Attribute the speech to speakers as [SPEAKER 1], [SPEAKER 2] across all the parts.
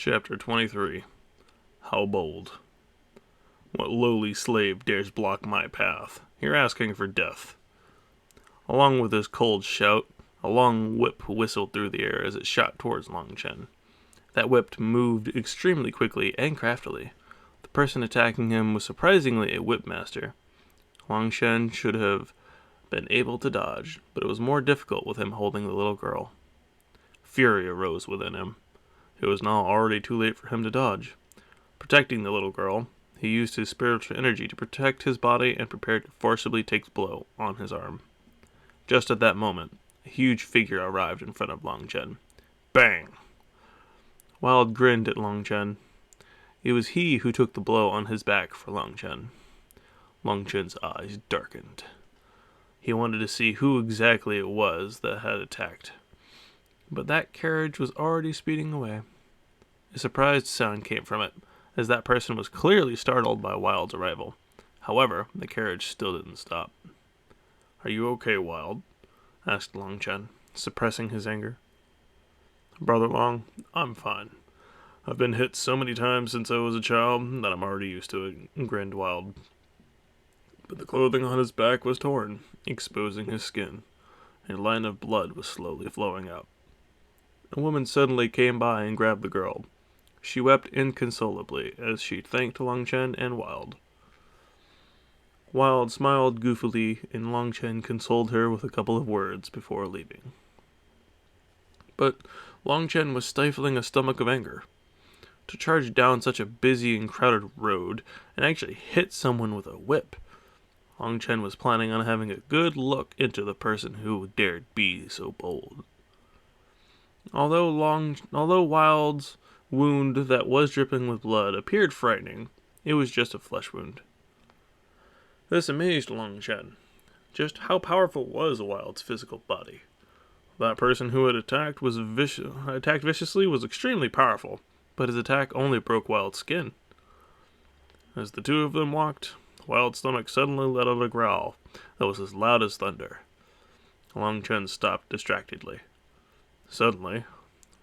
[SPEAKER 1] Chapter 23. How bold. What lowly slave dares block my path? You're asking for death. Along with his cold shout, a long whip whistled through the air as it shot towards Long Chen. That whip moved extremely quickly and craftily. The person attacking him was surprisingly a whipmaster. Long Chen should have been able to dodge, but it was more difficult with him holding the little girl. Fury arose within him. It was now already too late for him to dodge. Protecting the little girl, he used his spiritual energy to protect his body and prepared to forcibly take the blow on his arm. Just at that moment, a huge figure arrived in front of Long Chen. Bang! Wild grinned at Long Chen. It was he who took the blow on his back for Long Chen. Long Chen's eyes darkened. He wanted to see who exactly it was that had attacked. But that carriage was already speeding away. A surprised sound came from it, as that person was clearly startled by Wild's arrival. However, the carriage still didn't stop. "Are you okay, Wild?" asked Long Chen, suppressing his anger. "Brother Long, I'm fine. I've been hit so many times since I was a child that I'm already used to it," grinned Wild. But the clothing on his back was torn, exposing his skin. A line of blood was slowly flowing out. A woman suddenly came by and grabbed the girl. She wept inconsolably as she thanked Long Chen and Wild. Wild smiled goofily, and Long Chen consoled her with a couple of words before leaving. But Long Chen was stifling a stomach of anger. To charge down such a busy and crowded road and actually hit someone with a whip. Long Chen was planning on having a good look into the person who dared be so bold. Although Wild's wound that was dripping with blood appeared frightening, it was just a flesh wound. This amazed Long Chen. Just how powerful was Wild's physical body? That person who had attacked viciously was extremely powerful, but his attack only broke Wild's skin. As the two of them walked, Wild's stomach suddenly let out a growl that was as loud as thunder. Long Chen stopped distractedly. Suddenly,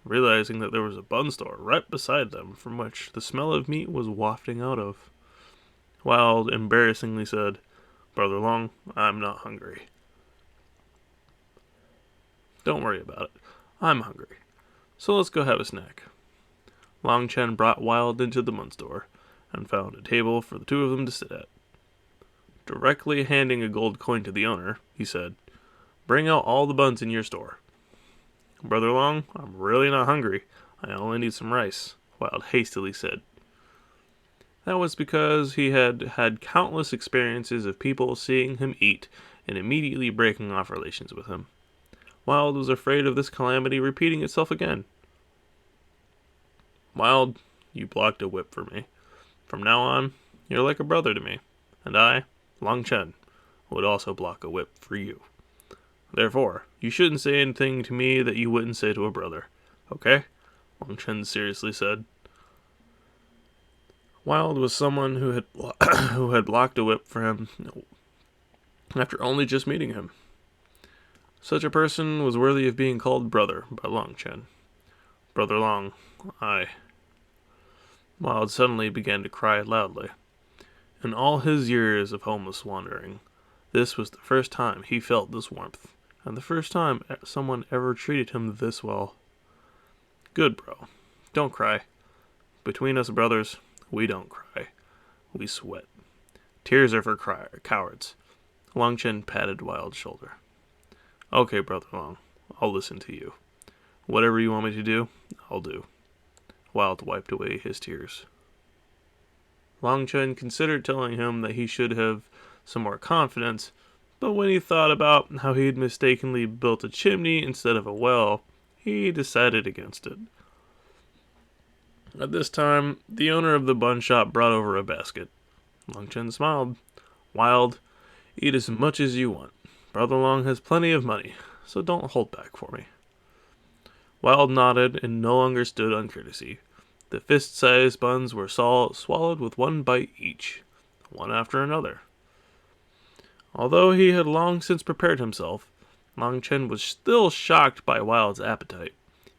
[SPEAKER 1] realizing that there was a bun store right beside them from which the smell of meat was wafting out of. Wild embarrassingly said, "Brother Long, I'm not hungry." "Don't worry about it. I'm hungry. So let's go have a snack." Long Chen brought Wild into the bun store and found a table for the two of them to sit at. Directly handing a gold coin to the owner, he said, "Bring out all the buns in your store." "Brother Long, I'm really not hungry. I only need some rice," Wild hastily said. That was because he had had countless experiences of people seeing him eat and immediately breaking off relations with him. Wild was afraid of this calamity repeating itself again. "Wild, you blocked a whip for me. From now on, you're like a brother to me, and I, Long Chen, would also block a whip for you. Therefore, you shouldn't say anything to me that you wouldn't say to a brother. Okay?" Long Chen seriously said. Wild was someone who had who had blocked a whip for him after only just meeting him. Such a person was worthy of being called brother by Long Chen. "Brother Long, Wild suddenly began to cry loudly. In all his years of homeless wandering, this was the first time he felt this warmth, and the first time someone ever treated him this well. "Good, bro. Don't cry. Between us brothers, we don't cry. We sweat. Tears are for cowards." Long Chen patted Wild's shoulder. "Okay, Brother Long. I'll listen to you. Whatever you want me to do, I'll do." Wild wiped away his tears. Long Chen considered telling him that he should have some more confidence, but when he thought about how he had mistakenly built a chimney instead of a well, he decided against it. At this time, the owner of the bun shop brought over a basket. Long Chen smiled. "Wild, eat as much as you want. Brother Long has plenty of money, so don't hold back for me." Wild nodded and no longer stood on courtesy. The fist-sized buns were swallowed with one bite each, one after another. Although he had long since prepared himself, Long Chen was still shocked by Wild's appetite.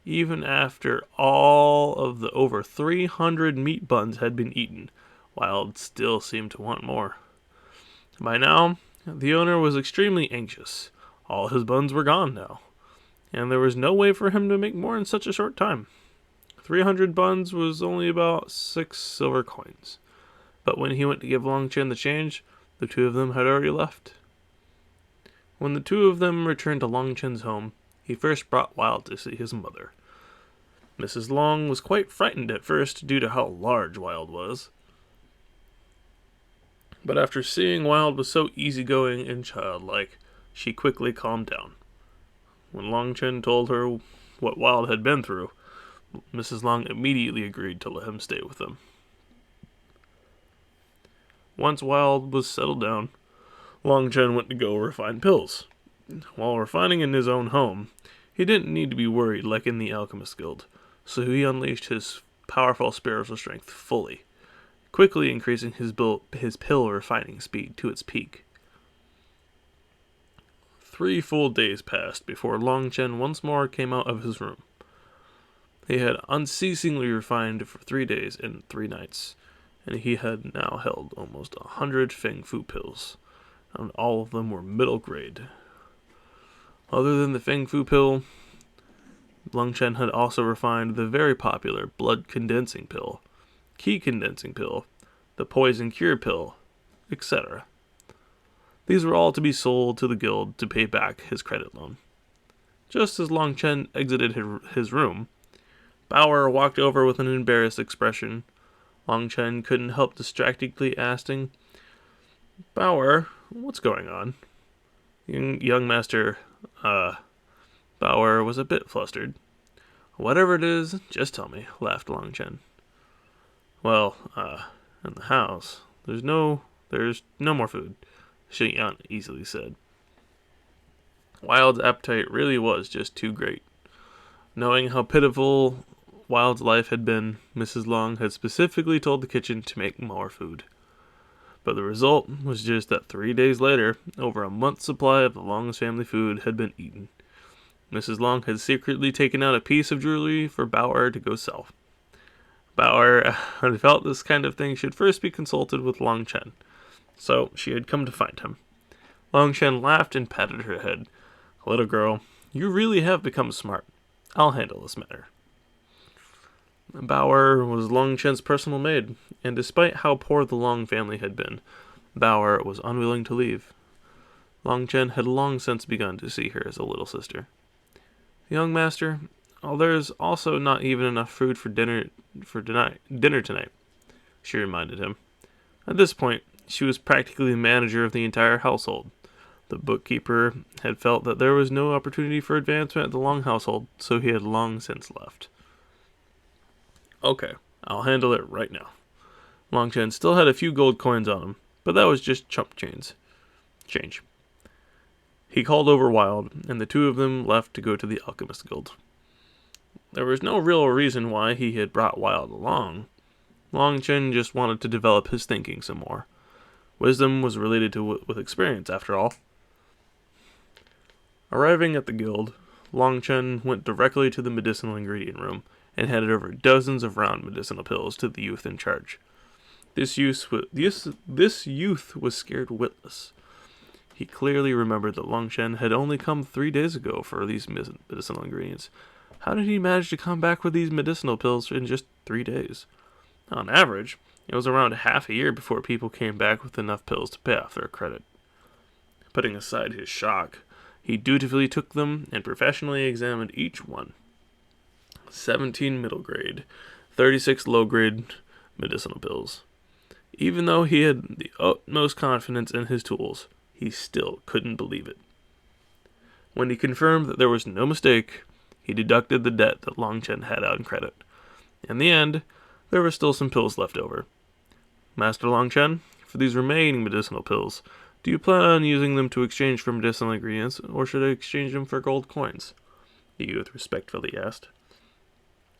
[SPEAKER 1] Even after all of the over 300 meat buns had been eaten, Wild still seemed to want more. By now, the owner was extremely anxious. All his buns were gone now, and there was no way for him to make more in such a short time. 300 buns was only about 6 silver coins. But when he went to give Long Chen the change, the two of them had already left. When the two of them returned to Long Chen's home, he first brought Wild to see his mother. Mrs. Long was quite frightened at first due to how large Wild was. But after seeing Wild was so easygoing and childlike, she quickly calmed down. When Long Chen told her what Wild had been through, Mrs. Long immediately agreed to let him stay with them. Once Wild was settled down, Long Chen went to go refine pills. While refining in his own home, he didn't need to be worried like in the Alchemist Guild, so he unleashed his powerful spiritual strength fully, quickly increasing his pill refining speed to its peak. 3 full days passed before Long Chen once more came out of his room. He had unceasingly refined for 3 days and 3 nights, and he had now held almost 100 Feng Fu pills, and all of them were middle grade. Other than the Feng Fu pill, Long Chen had also refined the very popular blood condensing pill, key condensing pill, the poison cure pill, etc. These were all to be sold to the guild to pay back his credit loan. Just as Long Chen exited his room, Bauer walked over with an embarrassed expression. Long Chen couldn't help distractingly asking, "Bauer, what's going on?" Young Master, Bauer was a bit flustered. "Whatever it is, just tell me," laughed Long Chen. "Well, in the house, there's no more food," Xianxia easily said. Wild's appetite really was just too great. Knowing how pitiful Wild's life had been, Mrs. Long had specifically told the kitchen to make more food. But the result was just that 3 days later, over a month's supply of the Long's family food had been eaten. Mrs. Long had secretly taken out a piece of jewelry for Bauer to go sell. Bauer had felt this kind of thing should first be consulted with Long Chen, so she had come to find him. Long Chen laughed and patted her head. "Little girl, you really have become smart. I'll handle this matter." Bauer was Long Chen's personal maid, and despite how poor the Long family had been, Bauer was unwilling to leave. Long Chen had long since begun to see her as a little sister. "Young master, there's also not even enough food for dinner tonight," she reminded him. At this point, she was practically the manager of the entire household. The bookkeeper had felt that there was no opportunity for advancement at the Long household, so he had long since left. "Okay, I'll handle it right now." Long Chen still had a few gold coins on him, but that was just chump change. He called over Wild, and the two of them left to go to the Alchemist Guild. There was no real reason why he had brought Wild along. Long Chen just wanted to develop his thinking some more. Wisdom was related with experience, after all. Arriving at the guild, Long Chen went directly to the medicinal ingredient room and handed over dozens of round medicinal pills to the youth in charge. This youth was scared witless. He clearly remembered that Long Chen had only come 3 days ago for these medicinal ingredients. How did he manage to come back with these medicinal pills in just 3 days? On average, it was around half a year before people came back with enough pills to pay off their credit. Putting aside his shock, he dutifully took them and professionally examined each one. 17 middle grade, 36 low grade medicinal pills. Even though he had the utmost confidence in his tools, he still couldn't believe it. When he confirmed that there was no mistake, he deducted the debt that Long Chen had on credit. In the end, there were still some pills left over. "Master Long Chen, for these remaining medicinal pills, do you plan on using them to exchange for medicinal ingredients, or should I exchange them for gold coins?" the youth respectfully asked.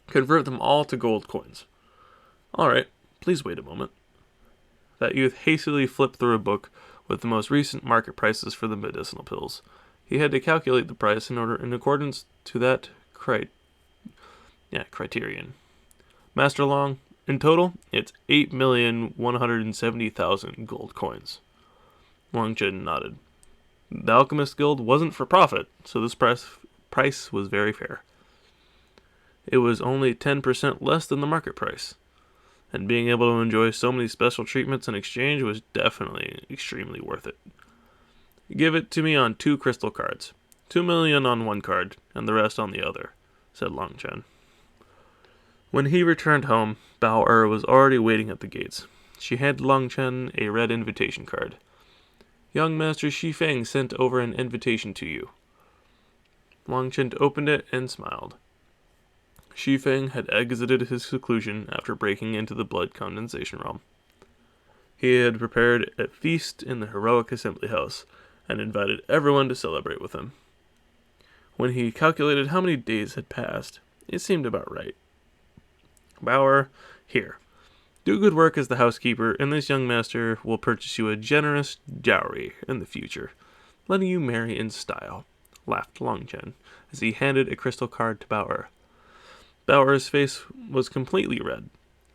[SPEAKER 1] "Convert them all to gold coins." "All right, please wait a moment." That youth hastily flipped through a book with the most recent market prices for the medicinal pills. He had to calculate the price in accordance to that Yeah, criterion. Master Long, in total, it's 8,170,000 gold coins. Long Chen nodded. The Alchemist Guild wasn't for profit, so this price was very fair. It was only 10% less than the market price, and being able to enjoy so many special treatments in exchange was definitely extremely worth it. Give it to me on 2 crystal cards. 2 million on one card, and the rest on the other, said Long Chen. When he returned home, Bao was already waiting at the gates. She handed Long Chen a red invitation card. Young Master Xifeng sent over an invitation to you. Long Chen opened it and smiled. Xifeng had exited his seclusion after breaking into the blood condensation realm. He had prepared a feast in the heroic assembly house and invited everyone to celebrate with him. When he calculated how many days had passed, it seemed about right. Bao, here. Do good work as the housekeeper, and this young master will purchase you a generous dowry in the future, letting you marry in style, laughed Long Chen, as he handed a crystal card to Bao. Bao's face was completely red,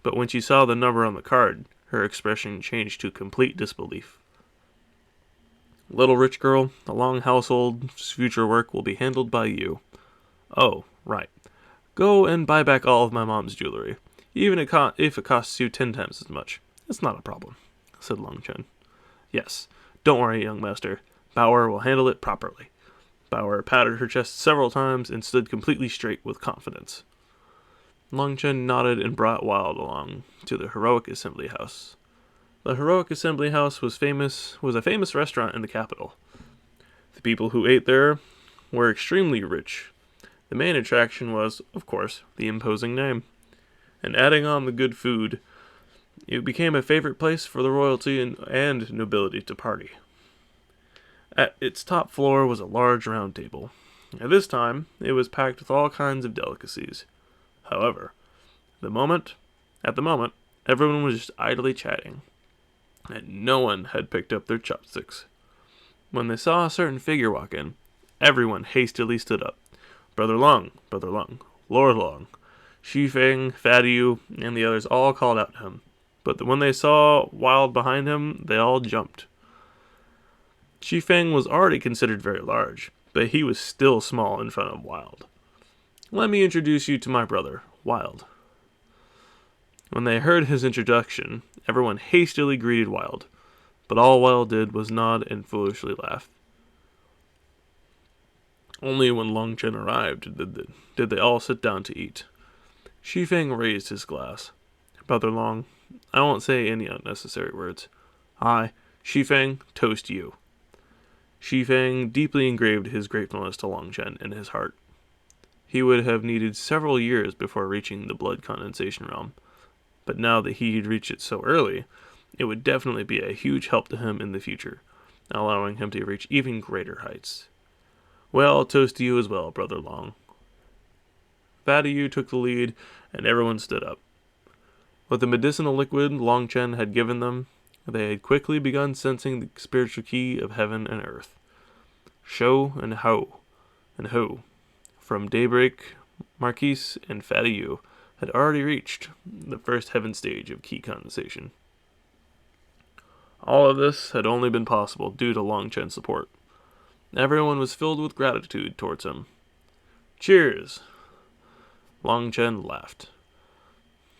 [SPEAKER 1] but when she saw the number on the card, her expression changed to complete disbelief. Little rich girl, the Long household's future work will be handled by you. Oh, right. Go and buy back all of my mom's jewelry, even if it costs you 10 times as much. It's not a problem, said Long Chen. Yes, don't worry, young master. Bao will handle it properly. Bao patted her chest several times and stood completely straight with confidence. Long Chen nodded and brought Wild along to the heroic assembly house. The heroic assembly house was a famous restaurant in the capital. The people who ate there were extremely rich. The main attraction was, of course, the imposing name. And adding on the good food, it became a favorite place for the royalty and nobility to party. At its top floor was a large round table. At this time, it was packed with all kinds of delicacies. However, at the moment, everyone was just idly chatting, and no one had picked up their chopsticks. When they saw a certain figure walk in, everyone hastily stood up. Brother Long, Lord Long, Xifeng, Fadiu, and the others all called out to him. But when they saw Wild behind him, they all jumped. Xifeng was already considered very large, but he was still small in front of Wild. Let me introduce you to my brother, Wild. When they heard his introduction, everyone hastily greeted Wild, but all Wild did was nod and foolishly laugh. Only when Long Chen arrived did they all sit down to eat. Xifeng raised his glass. Brother Long, I won't say any unnecessary words. I, Xifeng, toast you. Xifeng deeply engraved his gratefulness to Long Chen in his heart. He would have needed several years before reaching the blood condensation realm, but now that he had reached it so early, it would definitely be a huge help to him in the future, allowing him to reach even greater heights. Well, I'll toast to you as well, Brother Long. Fadiu took the lead, and everyone stood up. With the medicinal liquid Long Chen had given them, they had quickly begun sensing the spiritual key of heaven and earth. Shou and Hou, from daybreak, Marquise and Fadiu had already reached the first heaven stage of key condensation. All of this had only been possible due to Long Chen's support. Everyone was filled with gratitude towards him. Cheers! Long Chen laughed.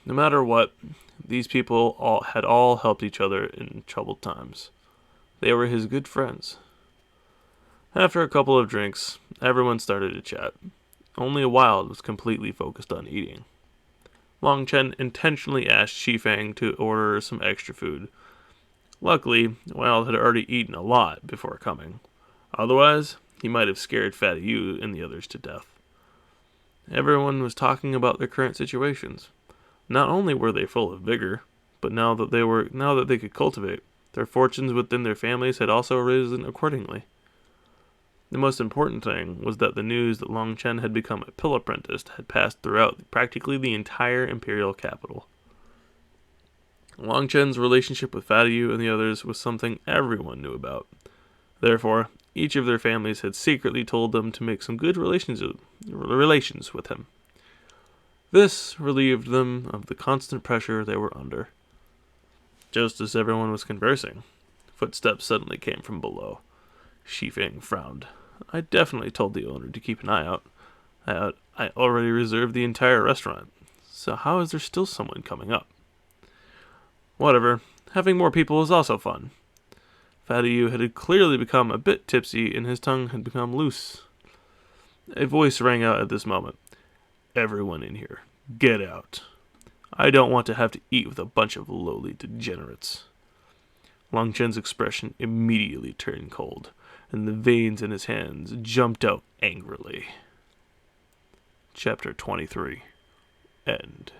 [SPEAKER 1] No matter what, these people had all helped each other in troubled times. They were his good friends. After a couple of drinks, everyone started to chat. Only Wild was completely focused on eating. Long Chen intentionally asked Xifeng to order some extra food. Luckily, Wild had already eaten a lot before coming. Otherwise, he might have scared Fadiu and the others to death. Everyone was talking about their current situations. Not only were they full of vigor, but now that they could cultivate, their fortunes within their families had also risen accordingly. The most important thing was that the news that Long Chen had become a pill apprentice had passed throughout practically the entire imperial capital. Long Chen's relationship with Fadiu and the others was something everyone knew about. Therefore, each of their families had secretly told them to make some good relations with him. This relieved them of the constant pressure they were under. Just as everyone was conversing, footsteps suddenly came from below. Shifeng frowned. I definitely told the owner to keep an eye out. I already reserved the entire restaurant, so how is there still someone coming up? Whatever, having more people is also fun. Fatty Yu had clearly become a bit tipsy and his tongue had become loose. A voice rang out at this moment. Everyone in here, get out. I don't want to have to eat with a bunch of lowly degenerates. Long Chen's expression immediately turned cold, and the veins in his hands jumped out angrily. Chapter 23. End.